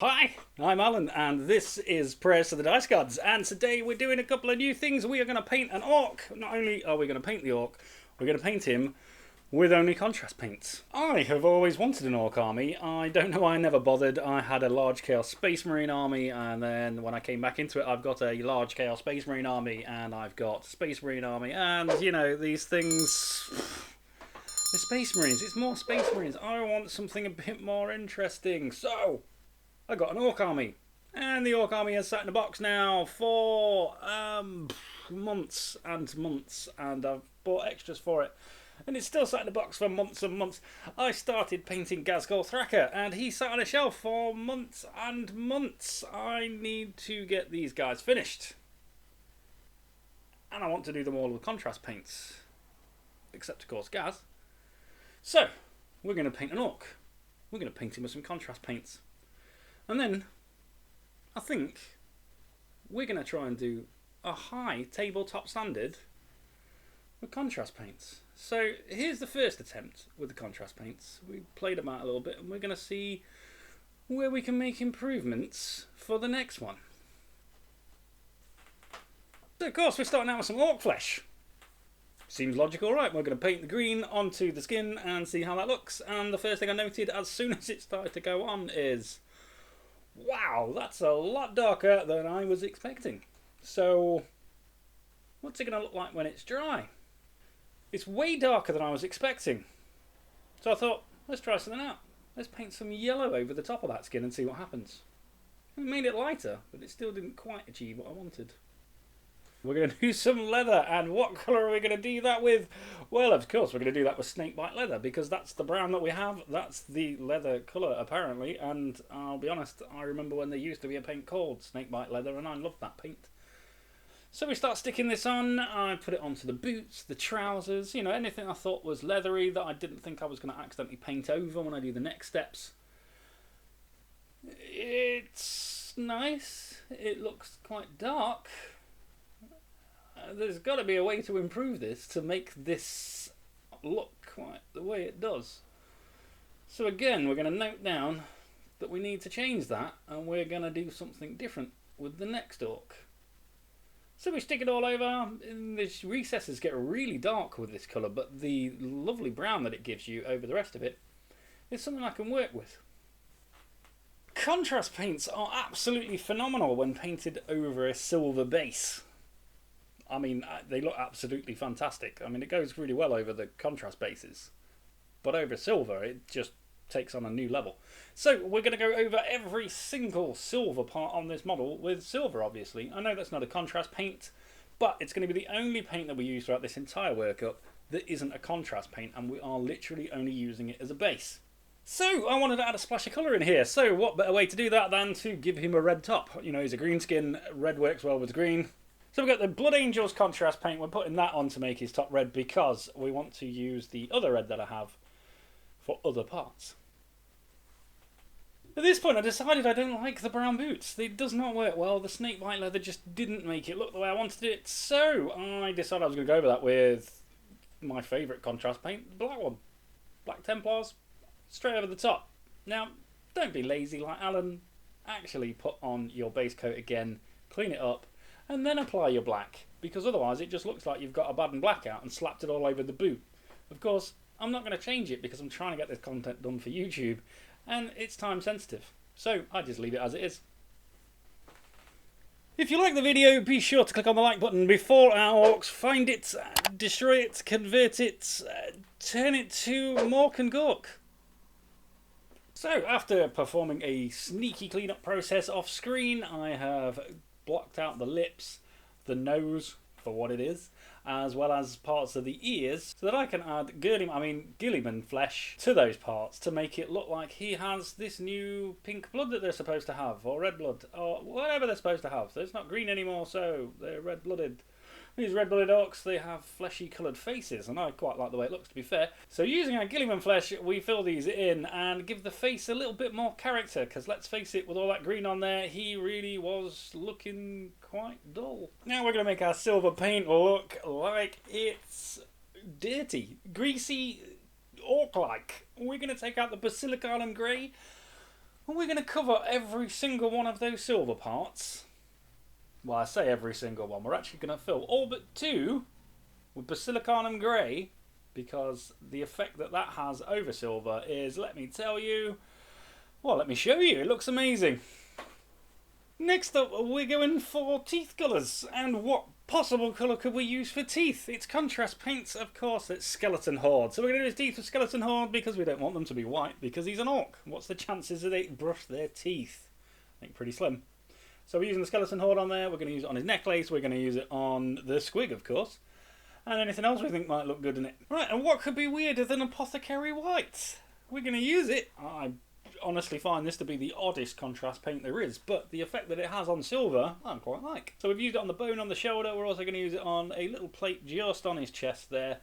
Hi, I'm Alan, and this is Prayers to the Dice Gods, and today we're doing a couple of new things. We are going to paint an orc. Not only are we going to paint the orc, we're going to paint him with only contrast paints. I have always wanted an orc army. I don't know why I never bothered. I had a large Chaos Space Marine army, and then when I came back into it, I've got a large Chaos Space Marine army, and I've got Space Marine army, and, you know, these things... The Space Marines, it's more Space Marines. I want something a bit more interesting, so... I got an orc army, and the orc army has sat in a box now for months and months, and I've bought extras for it, and it's still sat in a box for months and months. I started painting Gazgul Thraka, and he sat on a shelf for months and months. I need to get these guys finished, and I want to do them all with contrast paints, except of course Gaz. So we're going to paint an orc. We're going to paint him with some contrast paints. And then, I think, we're going to try and do a high tabletop standard with contrast paints. So, here's the first attempt with the contrast paints. We played them out a little bit, and we're going to see where we can make improvements for the next one. So, of course, we're starting out with some orc flesh. Seems logical, right? We're going to paint the green onto the skin and see how that looks. And the first thing I noted as soon as it started to go on is... wow, that's a lot darker than I was expecting. So, what's it going to look like when it's dry? It's way darker than I was expecting. So I thought, let's try something out. Let's paint some yellow over the top of that skin and see what happens. It made it lighter, but it still didn't quite achieve what I wanted. We're going to do some leather, and what colour are we going to do that with? Well, of course, we're going to do that with Snakebite leather, because that's the brown that we have. That's the leather colour, apparently, and I'll be honest, I remember when there used to be a paint called Snakebite leather, and I loved that paint. So we start sticking this on. I put it onto the boots, the trousers, you know, anything I thought was leathery that I didn't think I was going to accidentally paint over when I do the next steps. It's nice. It looks quite dark. There's got to be a way to improve this to make this look quite the way it does. So again, we're going to note down that we need to change that, and we're going to do something different with the next orc. So we stick it all over, and the recesses get really dark with this colour, but the lovely brown that it gives you over the rest of it is something I can work with. Contrast paints are absolutely phenomenal when painted over a silver base. I mean, they look absolutely fantastic. I mean, it goes really well over the contrast bases. But over silver, it just takes on a new level. So, we're going to go over every single silver part on this model with silver, obviously. I know that's not a contrast paint, but it's going to be the only paint that we use throughout this entire workup that isn't a contrast paint, and we are literally only using it as a base. So, I wanted to add a splash of colour in here. So, what better way to do that than to give him a red top? You know, he's a green skin, red works well with green. So we've got the Blood Angels contrast paint. We're putting that on to make his top red because we want to use the other red that I have for other parts. At this point I decided I don't like the brown boots. It does not work well. The Snakebite leather just didn't make it look the way I wanted it. So I decided I was going to go over that with my favourite contrast paint, the black one. Black Templars, straight over the top. Now, don't be lazy like Alan. Actually put on your base coat again, clean it up, and then apply your black, because otherwise it just looks like you've got a bad and black out and slapped it all over the boot. Of course, I'm not going to change it because I'm trying to get this content done for YouTube, and it's time sensitive, so I just leave it as it is. If you like the video, be sure to click on the like button before our orcs find it, destroy it, convert it, turn it to Mork and Gork. So, after performing a sneaky cleanup process off screen, I have blocked out the lips, the nose for what it is, as well as parts of the ears, so that I can add Guilliman flesh to those parts to make it look like he has this new pink blood that they're supposed to have, or red blood, or whatever they're supposed to have. So it's not green anymore, so they're red-blooded. These red-blooded orcs, they have fleshy coloured faces, and I quite like the way it looks, to be fair. So using our Guilliman flesh, we fill these in and give the face a little bit more character, because let's face it, with all that green on there, he really was looking quite dull. Now we're going to make our silver paint look like it's dirty, greasy, orc-like. We're going to take out the Basilicanum grey. And we're going to cover every single one of those silver parts. Well, I say every single one. We're actually going to fill all but 2 with Basilicanum Grey, because the effect that that has over silver is, let me tell you, well, let me show you. It looks amazing. Next up, we're going for teeth colours. And what possible colour could we use for teeth? It's contrast paints, of course. It's Skeleton Horde. So we're going to do his teeth with Skeleton Horde because we don't want them to be white, because he's an orc. What's the chances that they brush their teeth? I think pretty slim. So we're using the Skeleton Horde on there. We're going to use it on his necklace. We're going to use it on the squig, of course. And anything else we think might look good in it. Right, and what could be weirder than Apothecary white? We're going to use it. I honestly find this to be the oddest contrast paint there is, but the effect that it has on silver, I quite like. So we've used it on the bone on the shoulder. We're also going to use it on a little plate just on his chest there.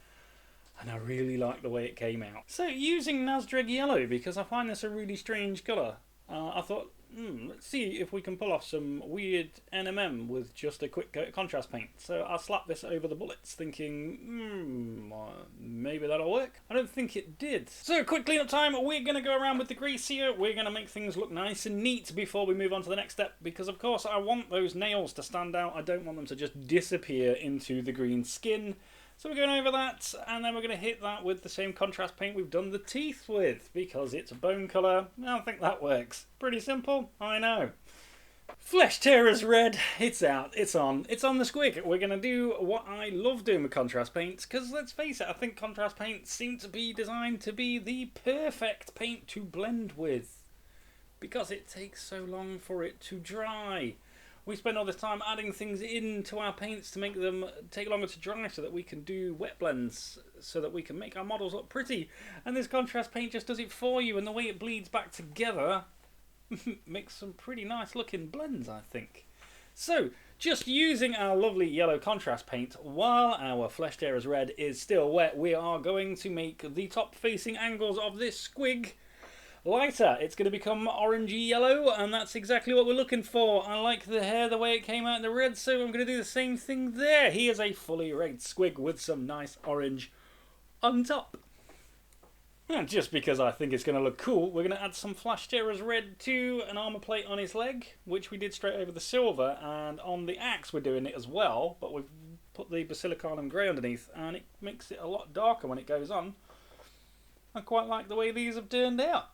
And I really like the way it came out. So using Nazdreg yellow, because I find this a really strange colour, I thought, let's see if we can pull off some weird NMM with just a quick coat of contrast paint. So I slapped this over the bullets thinking, maybe that'll work. I don't think it did. So quick cleanup time. We're going to go around with the grease here. We're going to make things look nice and neat before we move on to the next step, because of course I want those nails to stand out. I don't want them to just disappear into the green skin. So we're going over that, and then we're going to hit that with the same contrast paint we've done the teeth with, because it's a bone colour. I think that works. Pretty simple, I know. Flesh Tearers Red, it's out, it's on the squig. We're going to do what I love doing with contrast paints, because let's face it, I think contrast paints seem to be designed to be the perfect paint to blend with, because it takes so long for it to dry. We spend all this time adding things into our paints to make them take longer to dry so that we can do wet blends, so that we can make our models look pretty. And this contrast paint just does it for you, and the way it bleeds back together makes some pretty nice looking blends, I think. So, just using our lovely yellow contrast paint while our Flesh Tearers Red is still wet, we are going to make the top facing angles of this squig lighter. It's going to become orangey yellow, and that's exactly what we're looking for. I like the hair, the way it came out in the red, so I'm going to do the same thing there. He is a fully rigged squig with some nice orange on top. And just because I think it's going to look cool, we're going to add some Flesh Tearers Red to an armour plate on his leg, which we did straight over the silver, and on the axe we're doing it as well, but we've put the Basilicanum Grey underneath, and it makes it a lot darker when it goes on. I quite like the way these have turned out.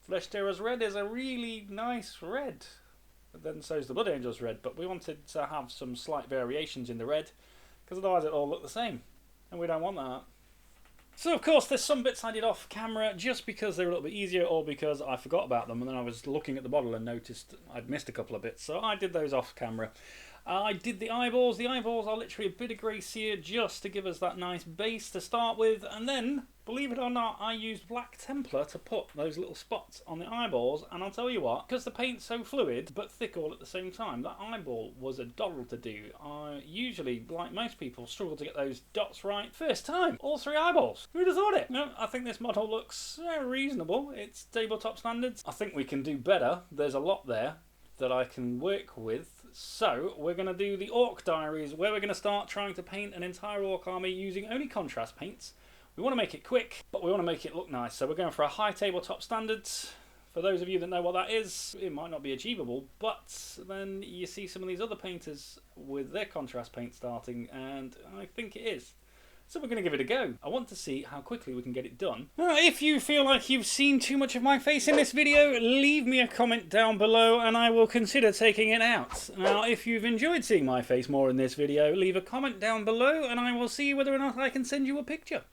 Flesh Tearers Red is a really nice red, but then so is the Blood Angels Red, but we wanted to have some slight variations in the red, because otherwise it all look the same, and we don't want that. So of course there's some bits I did off camera just because they're a little bit easier, or because I forgot about them and then I was looking at the bottle and noticed I'd missed a couple of bits, so I did those off camera. I did the eyeballs. The eyeballs are literally a bit of grease here just to give us that nice base to start with, and then, believe it or not, I used Black Templar to put those little spots on the eyeballs, and I'll tell you what, because the paint's so fluid but thick all at the same time, that eyeball was a doddle to do. I usually, like most people, struggle to get those dots right first time. All 3 eyeballs. Who'd have thought it? No, I think this model looks reasonable. It's tabletop standards. I think we can do better. There's a lot there that I can work with. So we're going to do the Orc Diaries, where we're going to start trying to paint an entire Orc army using only contrast paints. We want to make it quick, but we want to make it look nice. So we're going for a high tabletop standards. For those of you that know what that is, it might not be achievable, but then you see some of these other painters with their contrast paint starting, and I think it is. So we're going to give it a go. I want to see how quickly we can get it done. Now, if you feel like you've seen too much of my face in this video, leave me a comment down below and I will consider taking it out. Now, if you've enjoyed seeing my face more in this video, leave a comment down below and I will see whether or not I can send you a picture.